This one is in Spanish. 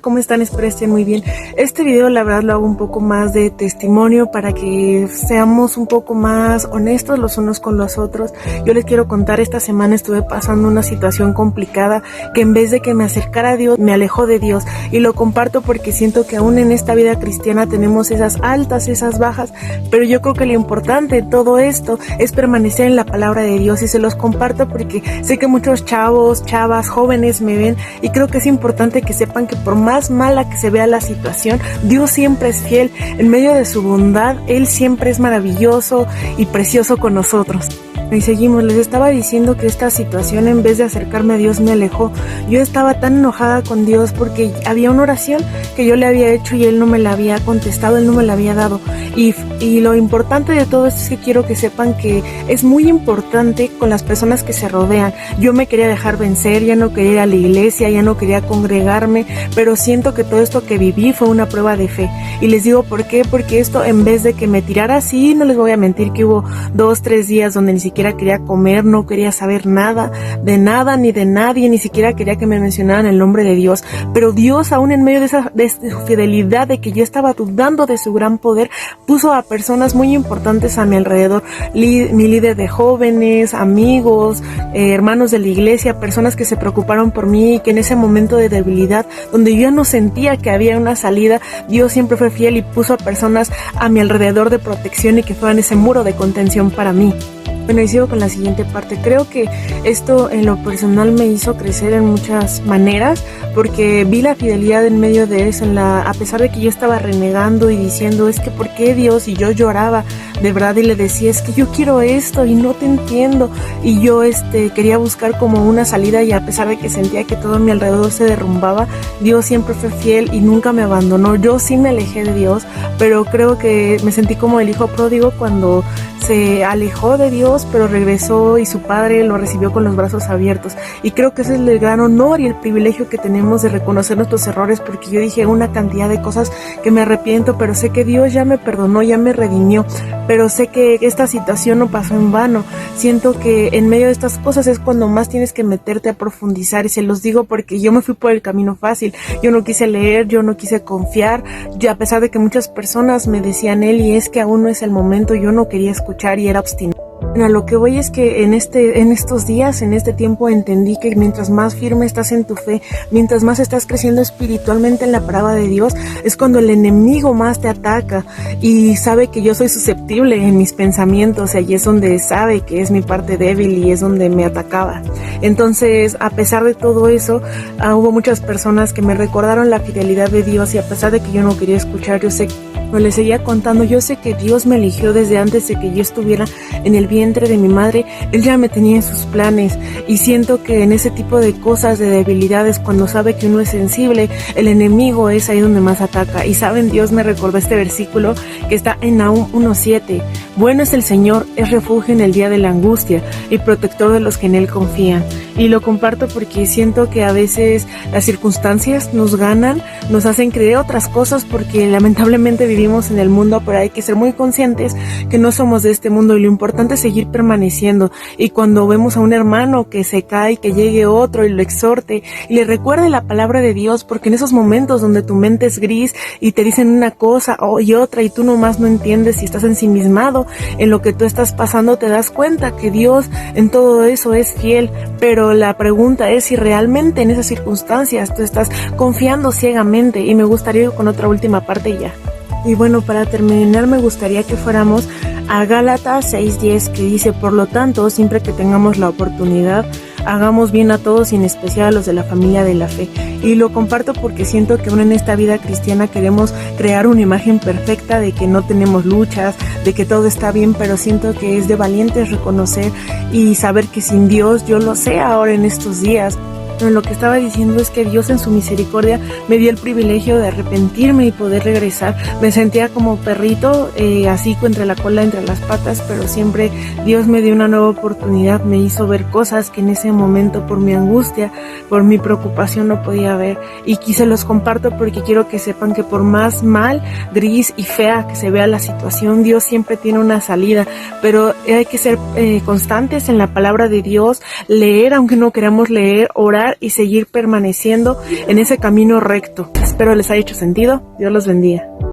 ¿Cómo están? Espero estén muy bien. Este video la verdad lo hago un poco más de testimonio para que seamos un poco más honestos los unos con los otros. Yo les quiero contar, esta semana estuve pasando una situación complicada que en vez de que me acercara a Dios, me alejó de Dios, y lo comparto porque siento que aún en esta vida cristiana tenemos esas altas, esas bajas, pero yo creo que lo importante de todo esto es permanecer en la palabra de Dios, y se los comparto porque sé que muchos chavos, chavas, jóvenes me ven, y creo que es importante que sepan que por más mala que se vea la situación, Dios siempre es fiel. En medio de su bondad, Él siempre es maravilloso y precioso con nosotros. Y seguimos, les estaba diciendo que esta situación, en vez de acercarme a Dios, me alejó. Yo estaba tan enojada con Dios porque había una oración que yo le había hecho y Él no me la había contestado, Él no me la había dado. Y lo importante de todo esto es que quiero que sepan que es muy importante con las personas que se rodean. Yo me quería dejar vencer, ya no quería ir a la iglesia, ya no quería congregarme, pero siento que todo esto que viví fue una prueba de fe. Y les digo por qué, porque esto, en vez de que me tirara así, no les voy a mentir que hubo 2-3 días donde ni siquiera quería comer, no quería saber nada ni de nadie, ni siquiera quería que me mencionaran el nombre de Dios. Pero Dios, aún en medio de su fidelidad, de que yo estaba dudando de su gran poder, puso a personas muy importantes a mi alrededor, mi líder de jóvenes, amigos, hermanos de la iglesia, personas que se preocuparon por mí, y que en ese momento de debilidad, donde yo ya no sentía que había una salida, Dios siempre fue fiel y puso a personas a mi alrededor de protección y que fueran ese muro de contención para mí. Bueno, y sigo con la siguiente parte. Creo que esto en lo personal me hizo crecer en muchas maneras, porque vi la fidelidad en medio de eso, a pesar de que yo estaba renegando y diciendo, es que ¿por qué Dios? Y yo lloraba de verdad y le decía, es que yo quiero esto y no te entiendo. Y yo quería buscar como una salida, y a pesar de que sentía que todo a mi alrededor se derrumbaba, Dios siempre fue fiel y nunca me abandonó. Yo sí me alejé de Dios, pero creo que me sentí como el hijo pródigo cuando se alejó de Dios, pero regresó y su padre lo recibió con los brazos abiertos. Y creo que ese es el gran honor y el privilegio que tenemos de reconocer nuestros errores, porque yo dije una cantidad de cosas que me arrepiento, pero sé que Dios ya me perdonó, ya me redimió, pero sé que esta situación no pasó en vano. Siento que en medio de estas cosas es cuando más tienes que meterte a profundizar, y se los digo porque yo me fui por el camino fácil. Yo no quise leer, yo no quise confiar, y a pesar de que muchas personas me decían, Eli, es que aún no es el momento, yo no quería escuchar y era obstinado. A lo que voy es que en estos días, en este tiempo, entendí que mientras más firme estás en tu fe, mientras más estás creciendo espiritualmente en la palabra de Dios, es cuando el enemigo más te ataca y sabe que yo soy susceptible en mis pensamientos, y allí es donde sabe que es mi parte débil y es donde me atacaba. Entonces, a pesar de todo eso, hubo muchas personas que me recordaron la fidelidad de Dios, y a pesar de que yo no quería escuchar, yo sé, les seguía contando, yo sé que Dios me eligió desde antes de que yo estuviera en el vientre de mi madre. Él ya me tenía en sus planes, y siento que en ese tipo de cosas, de debilidades, cuando sabe que uno es sensible, el enemigo es ahí donde más ataca. Y saben, Dios me recordó este versículo que está en Nahum 1:7. Bueno es el Señor, es refugio en el día de la angustia y protector de los que en Él confían. Y lo comparto porque siento que a veces las circunstancias nos ganan, nos hacen creer otras cosas, porque lamentablemente vivimos en el mundo, pero hay que ser muy conscientes que no somos de este mundo, y lo importante es seguir permaneciendo. Y cuando vemos a un hermano que se cae, que llegue otro y lo exhorte y le recuerde la palabra de Dios, porque en esos momentos donde tu mente es gris y te dicen una cosa y otra, y tú nomás no entiendes y estás ensimismado en lo que tú estás pasando, te das cuenta que Dios en todo eso es fiel. Pero la pregunta es si realmente en esas circunstancias tú estás confiando ciegamente. Y me gustaría ir con otra última parte ya. Y bueno, para terminar, me gustaría que fuéramos a Gálatas 6:10, que dice, por lo tanto, siempre que tengamos la oportunidad, hagamos bien a todos, y en especial a los de la familia de la fe. Y lo comparto porque siento que aún en esta vida cristiana queremos crear una imagen perfecta de que no tenemos luchas, de que todo está bien, pero siento que es de valientes reconocer y saber que sin Dios, yo lo sé ahora en estos días, Pero lo que estaba diciendo es que Dios en su misericordia me dio el privilegio de arrepentirme y poder regresar. Me sentía como perrito, así entre la cola, entre las patas, pero siempre Dios me dio una nueva oportunidad, me hizo ver cosas que en ese momento por mi angustia, por mi preocupación no podía ver. Y se los comparto porque quiero que sepan que por más mal, gris y fea que se vea la situación, Dios siempre tiene una salida, pero hay que ser constantes en la palabra de Dios, leer aunque no queramos leer, orar parar y seguir permaneciendo en ese camino recto. Espero les haya hecho sentido. Dios los bendiga.